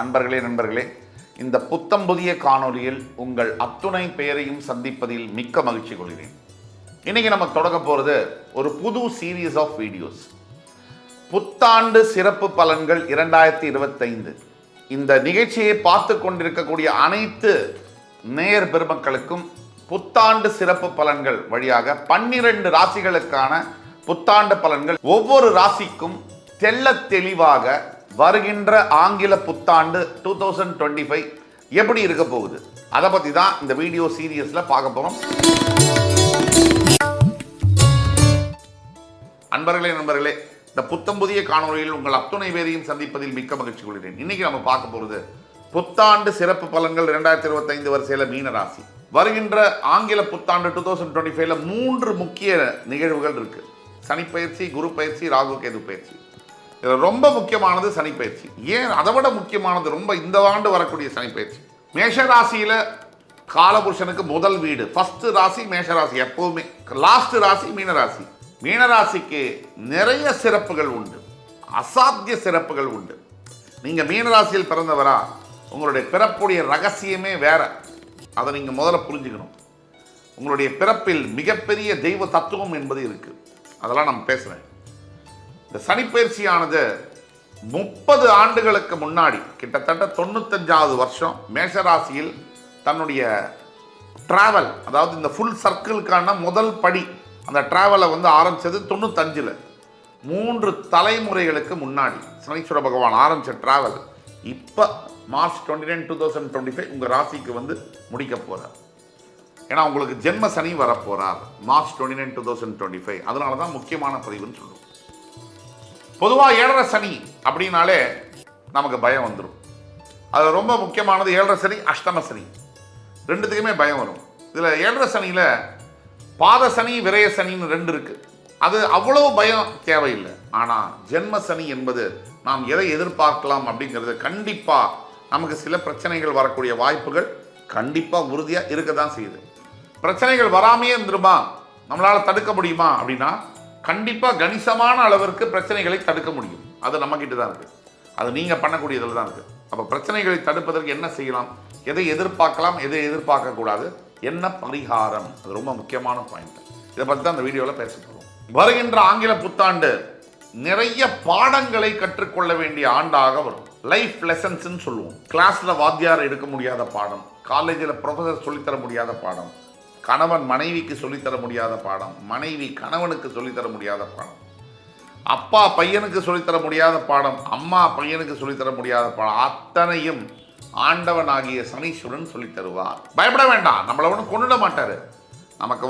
அன்பர்களே நண்பர்களே, இந்த புத்தம் புதிய காணொலியில் உங்கள் அத்துணை பெயரையும் சந்திப்பதில் மிக்க மகிழ்ச்சி கொள்கிறேன். இன்னைக்கு நம்ம தொடங்க போகிறது ஒரு புது சீரீஸ் ஆஃப் வீடியோஸ். புத்தாண்டு சிறப்பு பலன்கள் 2025. இந்த நிகழ்ச்சியை பார்த்து கொண்டிருக்கக்கூடிய அனைத்து நேயர் பெருமக்களுக்கும் புத்தாண்டு சிறப்பு பலன்கள் வழியாக 12 ராசிகளுக்கான புத்தாண்டு பலன்கள், ஒவ்வொரு ராசிக்கும் தெள்ள தெளிவாக வருகின்ற ஆங்கில புத்தாண்டு 2025 எப்படி இருக்க போகுது, அதை பற்றி தான் இந்த வீடியோ சீரியஸில் பார்க்க போகிறோம். நண்பர்களே, இந்த புத்தம் புதிய காணொலியில் உங்கள் அத்துணை பேரையும் சந்திப்பதில் மிக்க மகிழ்ச்சி கொள்கிறேன். இன்னைக்கு நம்ம பார்க்க போகிறது புத்தாண்டு சிறப்பு பலன்கள் 2025 வரிசையில் மீன ராசி. வருகின்ற ஆங்கில புத்தாண்டு 2025 3 முக்கிய நிகழ்வுகள் இருக்கு. சனிப்பயிற்சி, குரு பயிற்சி, ராகு கேது பயிற்சி. இதில் ரொம்ப முக்கியமானது சனிப்பயிற்சி. ஏன் அதை விட முக்கியமானது ரொம்ப இந்த ஆண்டு வரக்கூடிய சனிப்பயிற்சி. மேஷ ராசியில் காலபுருஷனுக்கு முதல் வீடு, ஃபர்ஸ்ட் ராசி மேஷ ராசி, எப்பவுமே லாஸ்ட் ராசி மீன ராசி. மீனராசிக்கு நிறைய சிறப்புகள் உண்டு, அசாத்திய சிறப்புகள் உண்டு. நீங்க மீனராசியில் பிறந்தவரா, உங்களுடைய பிறப்புடைய ரகசியமே வேற. அதை நீங்க முதல்ல புரிஞ்சுக்கணும். உங்களுடைய பிறப்பில் மிகப்பெரிய தெய்வ தத்துவம் என்பது இருக்கு. அதெல்லாம் நம்ம பேசுறேன். இந்த சனிப்பயிற்சியானது 30 ஆண்டுகளுக்கு முன்னாடி, கிட்டத்தட்ட 95வது வருஷம் மேஷராசியில் தன்னுடைய டிராவல், அதாவது இந்த ஃபுல் சர்க்கிளுக்கான முதல் படி, அந்த டிராவலை ஆரம்பித்தது 95. 3 தலைமுறைகளுக்கு முன்னாடி சனீஸ்வர பகவான் ஆரம்பித்த டிராவல் இப்போ மார்ச் 29, 2025 உங்கள் ராசிக்கு முடிக்க போகிறார். ஏன்னா உங்களுக்கு ஜென்ம சனி வரப்போகிறார் மார்ச் 29, 2025. அதனால தான் முக்கியமான பதிவுன்னு சொல்லுவோம். பொதுவாக 7.5 சனி அப்படின்னாலே நமக்கு பயம் வந்துடும். அது ரொம்ப முக்கியமானது. 7.5 சனி, அஷ்டம சனி, ரெண்டுத்துக்குமே பயம் வரும். இதில் 7.5 சனியில் பாத சனி, விரய சனின்னு 2 இருக்கு. அது அவ்வளவு பயம் தேவையில்லை. ஆனால் ஜென்ம சனி என்பது நாம் எதை எதிர்பார்க்கலாம் அப்படிங்கிறது கண்டிப்பாக நமக்கு சில பிரச்சனைகள் வரக்கூடிய வாய்ப்புகள் கண்டிப்பாக உறுதியாக இருக்க தான் செய்யுது. பிரச்சனைகள் வராமையே இருந்துருமா, நம்மளால் தடுக்க முடியுமா அப்படின்னா கண்டிப்பாக கணிசமான அளவிற்கு பிரச்சனைகளை தடுக்க முடியும். அது நம்மக்கிட்ட தான் இருக்குது. அது நீங்கள் பண்ணக்கூடியதில் தான் இருக்குது. அப்போ பிரச்சனைகளை தடுப்பதற்கு என்ன செய்யலாம், எதை எதிர்பார்க்கலாம், எதை எதிர்பார்க்கக்கூடாது, என்ன பரிகாரம், அது ரொம்ப முக்கியமான பாயிண்ட். இதை பற்றி தான் இந்த வீடியோவில் பேச போகிறோம். வருகின்ற ஆங்கில புத்தாண்டு நிறைய பாடங்களை கற்றுக்கொள்ள வேண்டிய ஆண்டாக வரும். லைஃப் லெசன்ஸ்ன்னு சொல்லுவோம். கிளாஸில் வாத்தியார் எடுக்க முடியாத பாடம், காலேஜில் ப்ரொஃபஸர் சொல்லித்தர முடியாத பாடம், கணவன் மனைவிக்கு சொல்லித்தர முடியாத பாடம், மனைவி கணவனுக்கு சொல்லித்தர முடியாத பாடம், அப்பா பையனுக்கு சொல்லித்தர முடியாத பாடம், அம்மா பையனுக்கு சொல்லித்தர முடியாத பாடம், அத்தனையும் ஆண்டவன் ஆகிய சனீஸ்வரன் சொல்லி தருவார். பயப்பட வேண்டாம், நம்மளை ஒன்றும் கொண்டுட மாட்டார். நமக்கு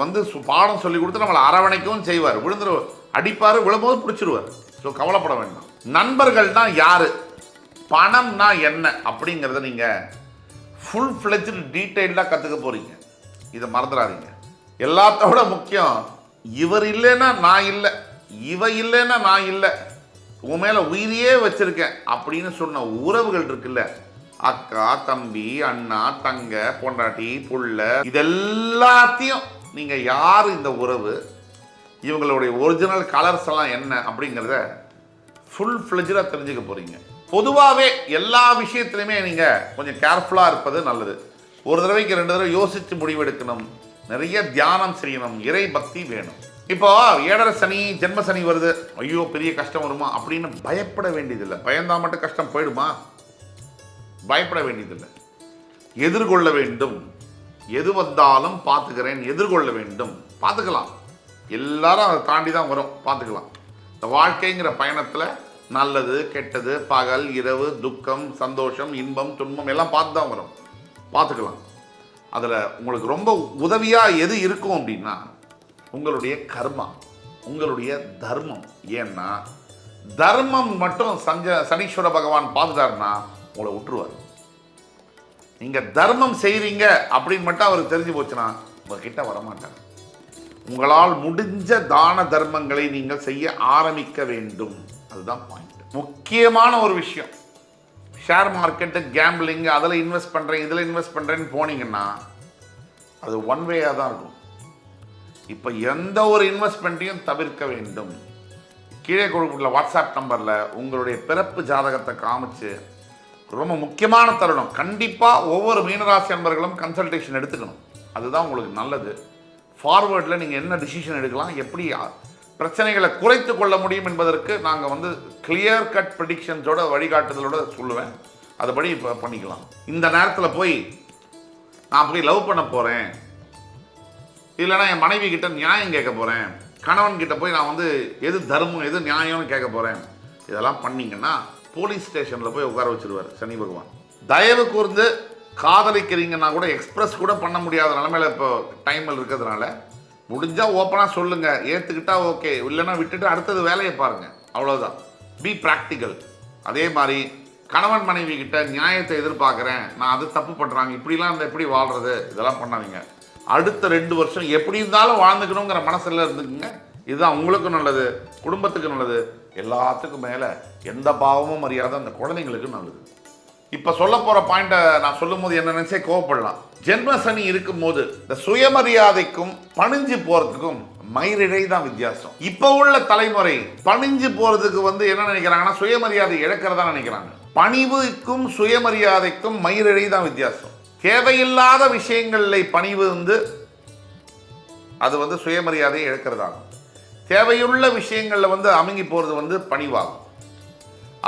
பாடம் சொல்லி கொடுத்து நம்மளை அரவணைக்கவும் செய்வார். விழுந்துரு அடிப்பார், விழும்போது பிடிச்சிருவார். ஸோ கவலைப்பட வேண்டாம். நண்பர்கள்னா யாரு, பணம்னா என்ன அப்படிங்கிறத நீங்கள் ஃபுல் ஃப்ளெஜ்டு டீட்டெயில்டாக கற்றுக்க போகிறீங்க. இதை மறந்துடாதீங்க. எல்லாத்தோட முக்கியம், இவர் இல்லைன்னா நான் இல்லை, இவ இல்லைன்னா நான் இல்லை, உன் மேலே உயிரியே வச்சிருக்கேன் அப்படின்னு சொன்ன உறவுகள் இருக்குல்ல, அக்கா, தம்பி, அண்ணா, தங்க, பொண்டாட்டி, புள்ள, இதெல்லாத்தையும் நீங்கள் யார், இந்த உறவு, இவங்களுடைய ஒரிஜினல் கலர்ஸ் எல்லாம் என்ன அப்படிங்கிறத ஃபுல் ஃப்ளெஜ்டாக தெரிஞ்சுக்க போகிறீங்க. பொதுவாகவே எல்லா விஷயத்துலையுமே நீங்கள் கொஞ்சம் கேர்ஃபுல்லாக இருப்பது நல்லது. ஒரு தடவைக்கு 2 தடவை யோசித்து முடிவெடுக்கணும். நிறைய தியானம் செய்யணும், இறை பக்தி வேணும். இப்போ 7.5 சனி, ஜென்ம சனி வருது, ஐயோ பெரிய கஷ்டம் வருமா அப்படின்னு பயப்பட வேண்டியதில்லை. பயந்தா மட்டும் கஷ்டம் போயிடுமா? பயப்பட வேண்டியதில்லை. எதிர்கொள்ள வேண்டும். எது வந்தாலும் பார்த்துக்கிறேன், எதிர்கொள்ள வேண்டும். பார்த்துக்கலாம், எல்லாரும் அதை தாண்டி தான் வரும், பார்த்துக்கலாம். இந்த வாழ்க்கைங்கிற பயணத்தில் நல்லது கெட்டது, பகல் இரவு, துக்கம் சந்தோஷம், இன்பம் துன்பம் எல்லாம் பார்த்து தான் வரும், பார்த்துக்கலாம். அதில் உங்களுக்கு ரொம்ப உதவியாக எது இருக்கும் அப்படின்னா உங்களுடைய கர்மா, உங்களுடைய தர்மம். ஏன்னா தர்மம் மட்டும் சனீஸ்வர பகவான் பார்த்துட்டாருன்னா உங்களை விட்டுருவார். நீங்கள் தர்மம் செய்கிறீங்க அப்படின்னு மட்டும் அவருக்கு தெரிஞ்சு போச்சுன்னா உங்ககிட்ட வரமாட்டார். உங்களால் முடிஞ்ச தான தர்மங்களை நீங்கள் செய்ய ஆரம்பிக்க வேண்டும். அதுதான் பாயிண்ட். முக்கியமான ஒரு விஷயம், ஷேர் மார்க்கெட்டு, கேம்பிளிங், அதில் இன்வெஸ்ட் பண்ணுறேன், இதில் இன்வெஸ்ட் பண்ணுறேன்னு போனீங்கன்னா அது ஒன் வேயாக தான் இருக்கும். இப்போ எந்த ஒரு இன்வெஸ்ட்மெண்ட்டையும் தவிர்க்க வேண்டும். கீழே கொடுக்கக்கூடிய வாட்ஸ்அப் நம்பரில் உங்களுடைய பிறப்பு ஜாதகத்தை காமிச்சு ரொம்ப முக்கியமான தருணம். கண்டிப்பாக ஒவ்வொரு மீனராசி அன்பர்களும் கன்சல்டேஷன் எடுத்துக்கணும். அதுதான் உங்களுக்கு நல்லது. ஃபார்வேர்டில் நீங்கள் என்ன டிசிஷன் எடுக்கலாம், எப்படி பிரச்சனைகளை குறைத்து கொள்ள முடியும் என்பதற்கு நாங்கள் வந்து கிளியர் கட் ப்ரெடிக்ஷன்ஸோட வழிகாட்டுதலோடு சொல்லுவேன். அதுபடி இப்போ பண்ணிக்கலாம். இந்த நேரத்தில் போய் நான் போய் லவ் பண்ண போகிறேன், இல்லைனா என் மனைவி கிட்ட நியாயம் கேட்க போகிறேன், கணவன் கிட்ட போய் நான் வந்து எது தர்மம் எது நியாயம்னு கேட்க போகிறேன், இதெல்லாம் பண்ணிங்கன்னா போலீஸ் ஸ்டேஷனில் போய் உட்கார வச்சிருவார் சனி பகவான். தயவு கூர்ந்து காதலிக்கிறீங்கன்னா கூட எக்ஸ்பிரஸ் கூட பண்ண முடியாத நிலமையில இப்போ டைமில் இருக்கிறதுனால முடிஞ்சால் ஓப்பனாக சொல்லுங்கள். ஏற்றுக்கிட்டா ஓகே, இல்லைன்னா விட்டுட்டு அடுத்தது வேலையை பாருங்கள். அவ்வளோதான். B practical. அதே மாதிரி கணவன் மனைவி கிட்ட நியாயத்தை எதிர்பார்க்குறேன், நான் அது தப்பு பண்ணுறாங்க, இப்படிலாம் இந்த எப்படி வாழ்கிறது, இதெல்லாம் பண்ணாதீங்க. அடுத்த 2 வருஷம் எப்படி இருந்தாலும் வாழ்ந்துக்கணுங்கிற மனசில் இருந்துக்குங்க. இதுதான் உங்களுக்கும் நல்லது, குடும்பத்துக்கு நல்லது, எல்லாத்துக்கும் மேலே எந்த பாவமும் அறியாத அந்த குழந்தைங்களுக்கு நல்லது. இப்போ சொல்ல போகிற பாயிண்ட்டை நான் சொல்லும் போது என்ன நினைச்சே கோவப்படலாம். ஜென்ம சனி இருக்கும்போது இந்த சுயமரியாதைக்கும் பணிஞ்சு போகிறதுக்கும் மயிரிழை தான் வித்தியாசம். இப்போ உள்ள தலைமுறை பணிஞ்சு போகிறதுக்கு வந்து என்ன நினைக்கிறாங்கன்னா சுயமரியாதை இழக்கிறதா நினைக்கிறாங்க. பணிவுக்கும் சுயமரியாதைக்கும் மயிரிழை தான் வித்தியாசம். தேவையில்லாத விஷயங்களில் பணிவு வந்து அது வந்து சுயமரியாதையை இழக்கிறதாகும். தேவையுள்ள விஷயங்களில் வந்து அமுங்கி போகிறது வந்து பணிவாகும்.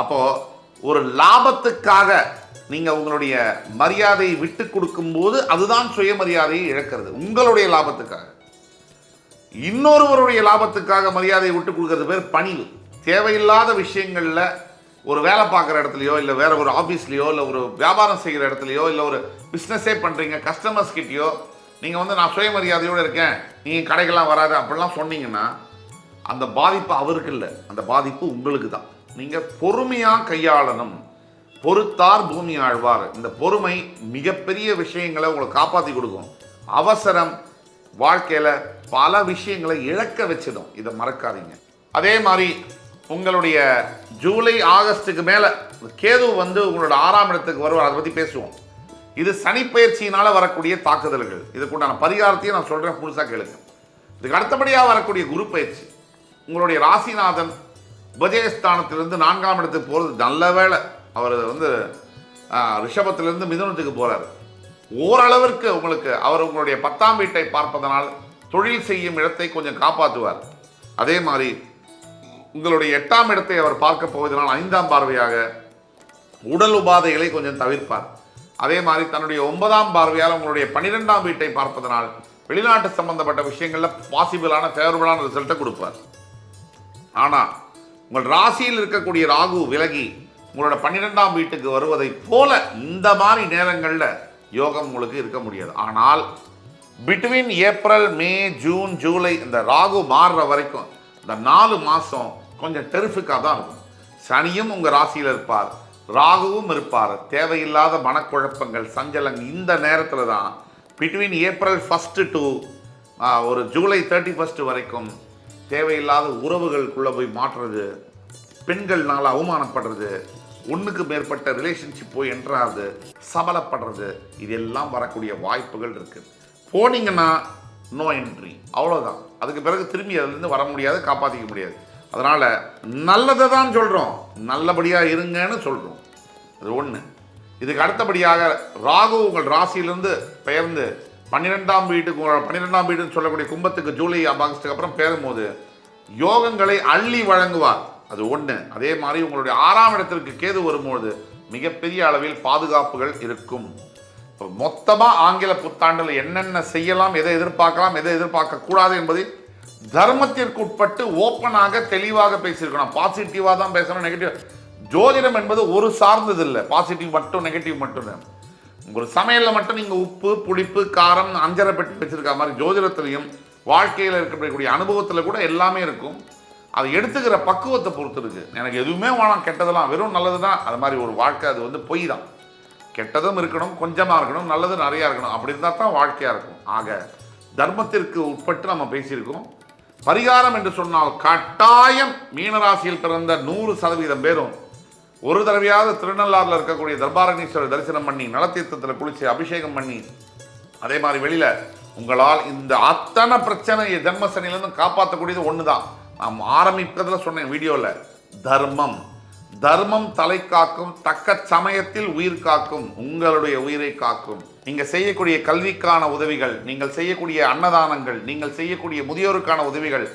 அப்போது ஒரு லாபத்துக்காக நீங்கள் உங்களுடைய மரியாதையை விட்டு கொடுக்கும்போது அதுதான் சுயமரியாதையை இழக்கிறது. உங்களுடைய லாபத்துக்காக, இன்னொருவருடைய லாபத்துக்காக மரியாதையை விட்டு கொடுக்கறது பேர் பணிவு. தேவையில்லாத விஷயங்களில் ஒரு வேலை பார்க்குற இடத்துலையோ, இல்லை வேற ஒரு ஆஃபீஸ்லையோ, இல்லை ஒரு வியாபாரம் செய்கிற இடத்துலையோ, இல்லை ஒரு பிஸ்னஸே பண்ணுறீங்க, கஸ்டமர்ஸ் கிட்டேயோ நீங்கள் வந்து நான் சுயமரியாதையோடு இருக்கேன், நீங்கள் கடைக்கெல்லாம் வராது அப்படிலாம் சொன்னீங்கன்னா அந்த பாதிப்பு அவருக்கு இல்லை, அந்த பாதிப்பு உங்களுக்கு தான். நீங்கள் பொறுமையாக கையாளணும். பொறுத்தார் பூமி ஆழ்வார். இந்த பொறுமை மிகப்பெரிய விஷயங்களை உங்களை காப்பாற்றி கொடுக்கும். அவசரம் வாழ்க்கையில் பல விஷயங்களை இழக்க வச்சிடும். இதை மறக்காதீங்க. அதே மாதிரி உங்களுடைய ஜூலை ஆகஸ்ட்டுக்கு மேலே கேது வந்து உங்களோட 6ஆம் இடத்துக்கு வருவார். அதை பற்றி பேசுவோம். இது சனிப்பெயர்ச்சியினால் வரக்கூடிய தாக்குதல்கள். இதுக்குண்டான பரிகாரத்தையும் நான் சொல்கிறேன், புதுசாக கேளுங்க. இதுக்கு அடுத்தபடியாக வரக்கூடிய குரு பயிற்சி. உங்களுடைய ராசிநாதன் உபஜயஸ்தானத்திலிருந்து 4ஆம் இடத்துக்கு போகிறது நல்ல வேலை. அவர் வந்து ரிஷபத்திலிருந்து மிதுனத்துக்கு போகிறார். ஓரளவிற்கு உங்களுக்கு அவர் உங்களுடைய 10ஆம் வீட்டை பார்ப்பதனால் தொழில் செய்யும் இடத்தை கொஞ்சம் காப்பாற்றுவார். அதே மாதிரி உங்களுடைய 8ஆம் இடத்தை அவர் பார்க்க போவதனால் 5ஆம் பார்வையாக உடல் உபாதைகளை கொஞ்சம் தவிர்ப்பார். அதே மாதிரி தன்னுடைய 9ஆம் பார்வையால் உங்களுடைய 12ஆம் வீட்டை பார்ப்பதனால் வெளிநாட்டு சம்பந்தப்பட்ட விஷயங்களில் பாசிபிளான ஃபேவரபிளான ரிசல்ட்டை கொடுப்பார். ஆனால் உங்கள் ராசியில் இருக்கக்கூடிய ராகு விலகி உங்களோட 12ஆம் வீட்டுக்கு வருவதை போல இந்த மாதிரி நேரங்களில் யோகம் உங்களுக்கு இருக்க முடியாது. ஆனால் பிட்வீன் ஏப்ரல், மே, ஜூன், ஜூலை இந்த ராகு மாறுற வரைக்கும் இந்த 4 மாதம் கொஞ்சம் டெரிஃபிக்காக தான் இருக்கும். சனியும் உங்கள் ராசியில் இருப்பார், ராகுவும் இருப்பார். தேவையில்லாத மனக்குழப்பங்கள், சஞ்சலங்கள் இந்த நேரத்தில் தான் பிட்வீன் ஏப்ரல் 1 டு ஒரு ஜூலை 31 வரைக்கும் தேவையில்லாத உறவுகளுக்குள்ளே போய் மாற்றுறது, பெண்கள்னால அவமானப்படுறது, ஒன்றுக்கு மேற்பட்ட ரிலேஷன்ஷிப் போய் என்ட்ராது, சபலப்படுறது, இதெல்லாம் வரக்கூடிய வாய்ப்புகள் இருக்குது. போனீங்கன்னா நோ என்ட்ரி, அவ்வளோதான். அதுக்கு பிறகு திரும்பி அதுலேருந்து வர முடியாது, காப்பாற்றிக்க முடியாது. அதனால் நல்லதை தான் சொல்கிறோம், நல்லபடியாக இருங்கன்னு சொல்கிறோம். அது ஒன்று. இதுக்கு அடுத்தபடியாக ராகு உங்கள் ராசியிலிருந்து பெயர்ந்து 12ஆம் வீட்டுக்கு, 12ஆம் வீடுன்னு சொல்லக்கூடிய கும்பத்துக்கு ஜூலை ஆகஸ்ட்டுக்கு அப்புறம் பெயரும்போது யோகங்களை அள்ளி வழங்குவார். அது ஒன்று. அதே மாதிரி உங்களுடைய 6ஆம் இடத்திற்கு கேது வரும்போது மிகப்பெரிய அளவில் பாதுகாப்புகள் இருக்கும். மொத்தமாக ஆங்கில புத்தாண்டில் என்னென்ன செய்யலாம், எதை எதிர்பார்க்கலாம், எதை எதிர்பார்க்கக்கூடாது என்பதை தர்மத்திற்கு உட்பட்டு ஓப்பனாக தெளிவாக பேசியிருக்கணும். பாசிட்டிவாக தான் பேசணும், நெகட்டிவ். ஜோதிடம் என்பது ஒரு சார்ந்தது இல்லை, பாசிட்டிவ் மட்டும் நெகட்டிவ் மட்டும். ஒரு சமையலில் மட்டும் நீங்கள் உப்பு, புளிப்பு, காரம், அஞ்சரை பெட்டி வச்சிருக்க மாதிரி ஜோதிடத்திலையும் வாழ்க்கையில் இருக்கக்கூடிய அனுபவத்தில் கூட எல்லாமே இருக்கும். அதை எடுத்துக்கிற பக்குவத்தை பொறுத்து இருக்குது. எனக்கு எதுவுமே வேணாம், கெட்டதெல்லாம் வெறும் நல்லது தான், அது மாதிரி ஒரு வாழ்க்கை அது வந்து பொய் தான். கெட்டதும் இருக்கணும், கொஞ்சமாக இருக்கணும், நல்லது நிறையா இருக்கணும். அப்படி இருந்தால் தான் வாழ்க்கையாக இருக்கும். ஆக தர்மத்திற்கு உட்பட்டு நம்ம பேசியிருக்கோம். பரிகாரம் என்று சொன்னால் கட்டாயம் மீனராசியில் பிறந்த 100% பேரும் ஒரு தடவையாவது திருநள்ளாறில் இருக்கக்கூடிய தர்பாரண்யேஸ்வரர் தரிசனம் பண்ணி, நலத்தீர்த்தத்தில் குளிச்சு அபிஷேகம் பண்ணி, அதே மாதிரி வெளியில் உங்களால் இந்த அத்தனை பிரச்சனை ஜென்ம சனியிலேருந்து காப்பாற்றக்கூடியது ஒன்று தான். நாம் ஆரம்பிக்கிறதுல சொன்னேன் வீடியோவில், தர்மம். தர்மம் தலை காக்கும், தக்க சமயத்தில் உயிர் காக்கும், உங்களுடைய உயிரை காக்கும். நீங்க செய்யக்கூடிய கல்விக்கான உதவிகள், நீங்கள் செய்யக்கூடிய அன்னதானங்கள், நீங்கள் செய்யக்கூடிய முதியோருக்கான உதவிகள்,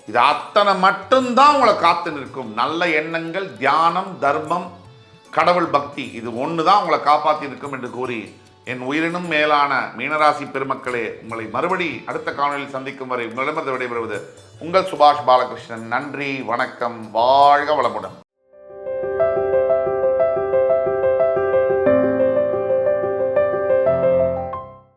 இது அத்தனை மட்டும்தான் உங்களை காத்து நிற்கும். நல்ல எண்ணங்கள், தியானம், தர்மம், கடவுள் பக்தி, இது ஒன்று தான் உங்களை காப்பாற்றி நிற்கும் என்று கூறி என் உயிரினும் மேலான மீனராசி பெருமக்களே, உங்களை மறுபடி அடுத்த காணொலியில் சந்திக்கும் வரை உங்களிடமிருந்து விடைபெறுவது உங்கள் சுபாஷ் பாலகிருஷ்ணன். நன்றி, வணக்கம், வாழ்க வளமுடன்.